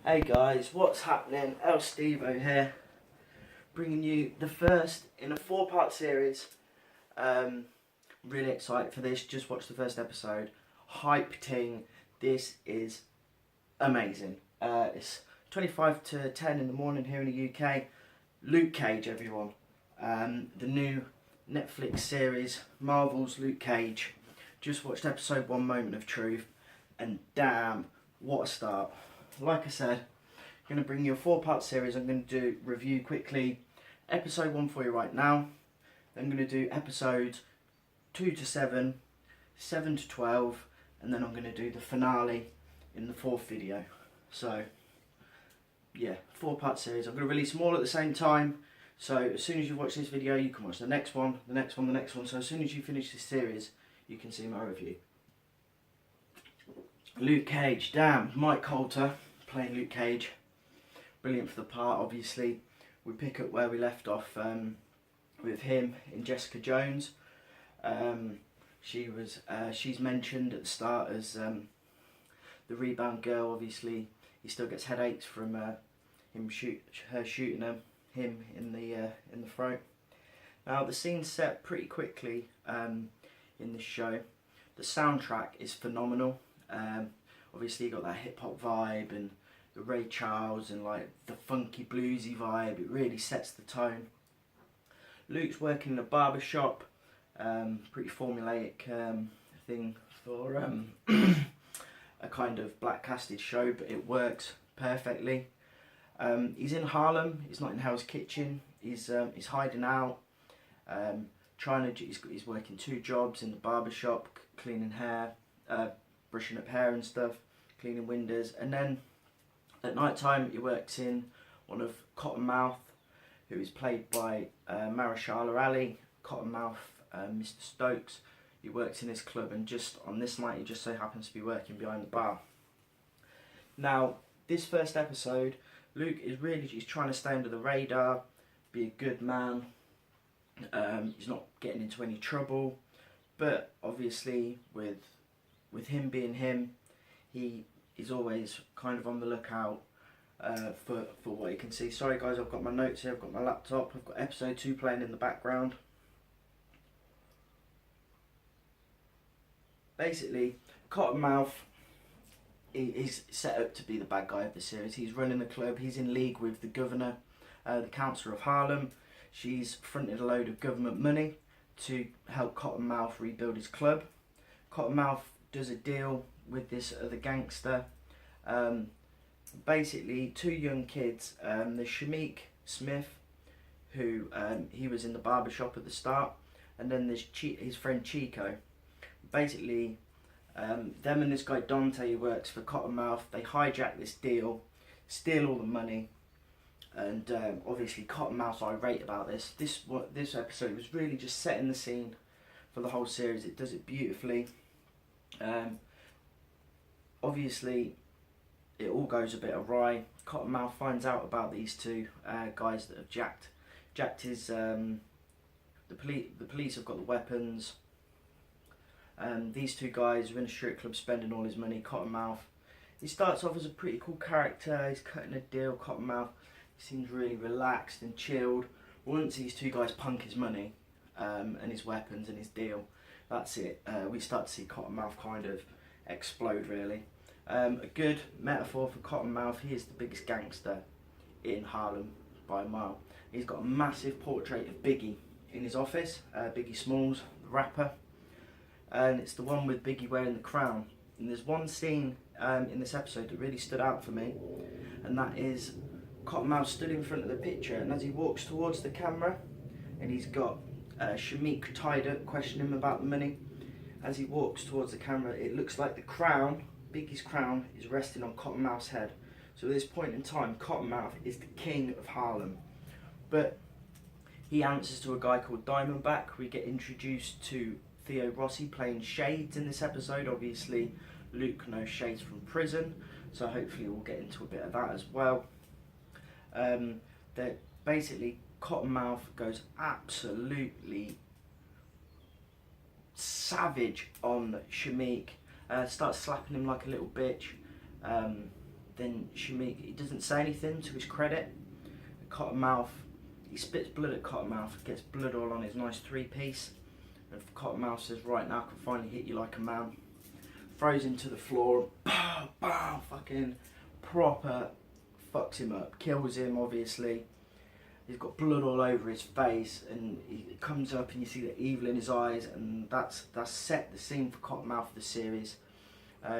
Hey guys, what's happening? El Stevo here, bringing you the first in a 4-part series. Really excited for this. Just watched the first episode. Hype ting. This is amazing. It's 25 to 10 in the morning here in the UK. Luke Cage, everyone. The new Netflix series, Marvel's Luke Cage. Just watched episode 1, Moment of Truth, and damn, what a start. Like I said, I'm going to bring you a 4-part series. I'm going to review quickly episode 1 for you right now. Then I'm going to do episodes 2 to 7, 7 to 12, and then I'm going to do the finale in the 4th video. So, yeah, 4-part series. I'm going to release them all at the same time. So as soon as you watch this video, you can watch the next one, the next one, the next one. So as soon as you finish this series, you can see my review. Luke Cage, damn, Mike Colter playing Luke Cage, brilliant for the part. Obviously we pick up where we left off with him in Jessica Jones. She's mentioned at the start as the rebound girl. Obviously he still gets headaches from her shooting him in the throat. Now the scene's set pretty quickly in this show. The soundtrack is phenomenal. Obviously you got that hip hop vibe and the Ray Charles and like the funky bluesy vibe. It really sets the tone. Luke's working in a barber shop. Pretty formulaic thing for a kind of black casted show, but it works perfectly. He's in Harlem. He's not in Hell's Kitchen. He's hiding out. He's working 2 jobs in the barber shop, cleaning hair, brushing up hair and stuff, cleaning windows, and then at night time he works in one of Cottonmouth, who is played by Mahershala Ali. Cottonmouth, Mr. Stokes. He works in his club, and just on this night he just so happens to be working behind the bar. Now this first episode, Luke is he's trying to stay under the radar, be a good man. He's not getting into any trouble, but obviously with him being him, he is always kind of on the lookout for what he can see. Sorry guys, I've got my notes here, I've got my laptop, I've got episode 2 playing in the background. Basically, Cottonmouth is set up to be the bad guy of the series. He's running the club, he's in league with the governor, the councillor of Harlem. She's fronted a load of government money to help Cottonmouth rebuild his club. Cottonmouth does a deal with this other gangster. Basically 2 young kids, there's Shameik Smith, who he was in the barber shop at the start, and then there's his friend Chico. Basically them and this guy Dante, who works for Cottonmouth, they hijack this deal, steal all the money, and obviously Cottonmouth's irate about this. This episode was really just setting the scene for the whole series. It does it beautifully. Obviously it all goes a bit awry. Cottonmouth finds out about these 2 guys that have jacked his the police have got the weapons. These 2 guys are in a strip club spending all his money. Cottonmouth, he starts off as a pretty cool character. He's cutting a deal. Cottonmouth, he seems really relaxed and chilled. Once these 2 guys punk his money and his weapons and his deal, that's it. We start to see Cottonmouth kind of explode, really. A good metaphor for Cottonmouth, he is the biggest gangster in Harlem by a mile. He's got a massive portrait of Biggie in his office, Biggie Smalls, the rapper. And it's the one with Biggie wearing the crown. And there's one scene in this episode that really stood out for me, and that is Cottonmouth stood in front of the picture, and as he walks towards the camera, and he's got Shameik tied up, questioning him about the money. As he walks towards the camera, it looks like the crown, Biggie's crown, is resting on Cottonmouth's head. So at this point in time, Cottonmouth is the king of Harlem. But he answers to a guy called Diamondback. We get introduced to Theo Rossi playing Shades in this episode. Obviously Luke knows Shades from prison, so hopefully we'll get into a bit of that as well. That basically Cottonmouth goes absolutely savage on Shameik, starts slapping him like a little bitch. then Shamik, he doesn't say anything to his credit. Cottonmouth, he spits blood at Cottonmouth, gets blood all on his nice three-piece. And Cottonmouth says, right now I can finally hit you like a man. Throws him to the floor, bow, bow, fucking proper fucks him up, kills him obviously. He's got blood all over his face, and he comes up and you see the evil in his eyes, and that's set the scene for Cottonmouth of the series.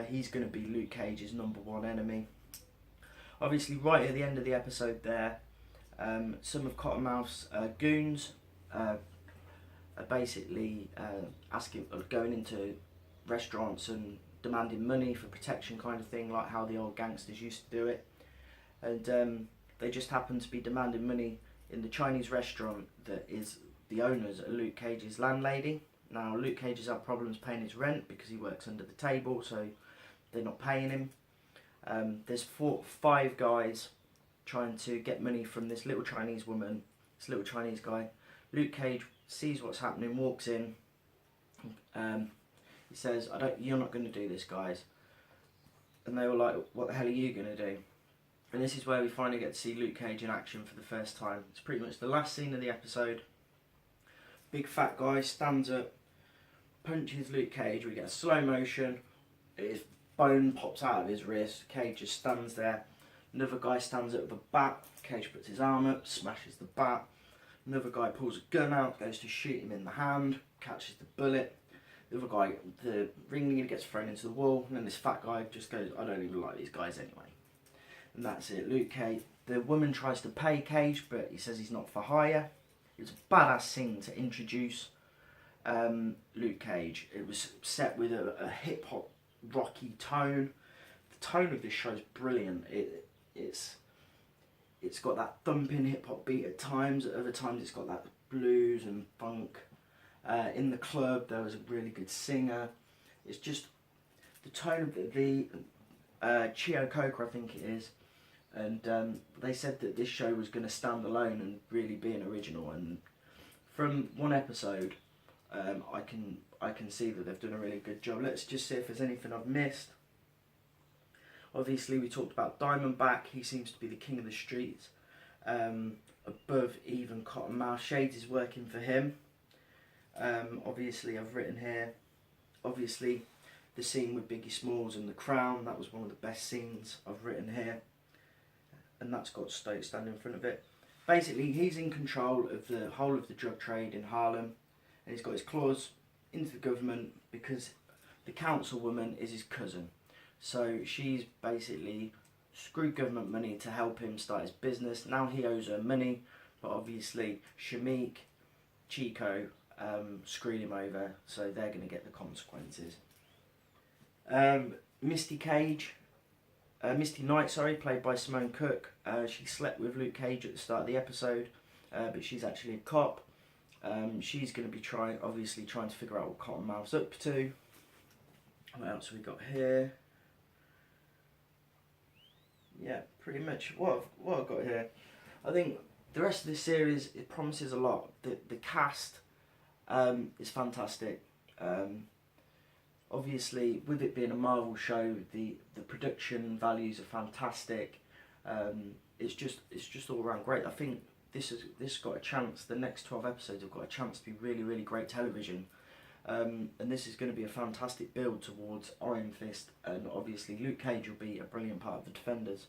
He's going to be Luke Cage's #1 enemy. Obviously, right at the end of the episode there, some of Cottonmouth's goons are basically going into restaurants and demanding money for protection kind of thing, like how the old gangsters used to do it. And they just happen to be demanding money in the Chinese restaurant that is the owner's Luke Cage's landlady. Now, Luke Cage has had problems paying his rent because he works under the table, so they're not paying him. There's 5 guys trying to get money from this little Chinese woman, this little Chinese guy. Luke Cage sees what's happening, walks in. He says, "You're not going to do this, guys." And they were like, "What the hell are you going to do?" And this is where we finally get to see Luke Cage in action for the first time. It's pretty much the last scene of the episode. Big fat guy stands up, punches Luke Cage. We get a slow motion. His bone pops out of his wrist. Cage just stands there. Another guy stands up with a bat. Cage puts his arm up, smashes the bat. Another guy pulls a gun out, goes to shoot him in the hand, catches the bullet. The other guy, the ringleader, gets thrown into the wall, and then this fat guy just goes, "I don't even like these guys anyway." And that's it. Luke Cage. The woman tries to pay Cage, but he says he's not for hire. It was a badass scene to introduce Luke Cage. It was set with a hip hop rocky tone. The tone of this show is brilliant. It's got that thumping hip hop beat at times. At other times, it's got that blues and funk. In the club, there was a really good singer. It's just the tone of the Chio Coker, I think it is. And they said that this show was going to stand alone and really be an original. And from one episode, I can see that they've done a really good job. Let's just see if there's anything I've missed. Obviously, we talked about Diamondback. He seems to be the king of the streets. Above even Cottonmouth. Shades is working for him. Obviously, I've written here. Obviously, the scene with Biggie Smalls and the Crown. That was one of the best scenes I've written here. And that's got Stoke standing in front of it. Basically, he's in control of the whole of the drug trade in Harlem. And he's got his claws into the government because the councilwoman is his cousin. So she's basically screwed government money to help him start his business. Now he owes her money, but obviously Shamik, Chico, screwed him over, so they're going to get the consequences. Misty Knight, played by Simone Cook. She slept with Luke Cage at the start of the episode, but she's actually a cop. She's going to be trying to figure out what Cottonmouth's up to. What else have we got here? Yeah, pretty much what I've got here. I think the rest of this series, it promises a lot. The cast is fantastic. Obviously, with it being a Marvel show, the production values are fantastic. It's just all around great. I think this has got a chance. The next 12 episodes have got a chance to be really, really great television. And this is going to be a fantastic build towards Iron Fist, and obviously Luke Cage will be a brilliant part of the Defenders.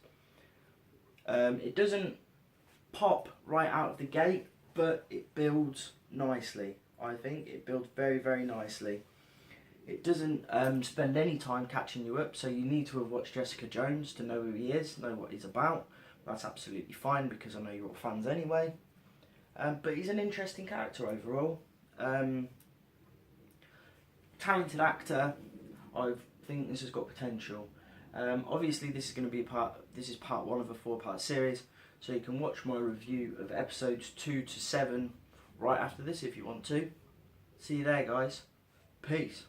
It doesn't pop right out of the gate, but it builds nicely. I think it builds very, very nicely. It doesn't spend any time catching you up, so you need to have watched Jessica Jones to know who he is, know what he's about. That's absolutely fine because I know you're all fans anyway. But he's an interesting character overall. Talented actor. I think this has got potential. Obviously, this is part 1 of a 4-part series, so you can watch my review of episodes 2 to 7 right after this if you want to. See you there, guys. Peace.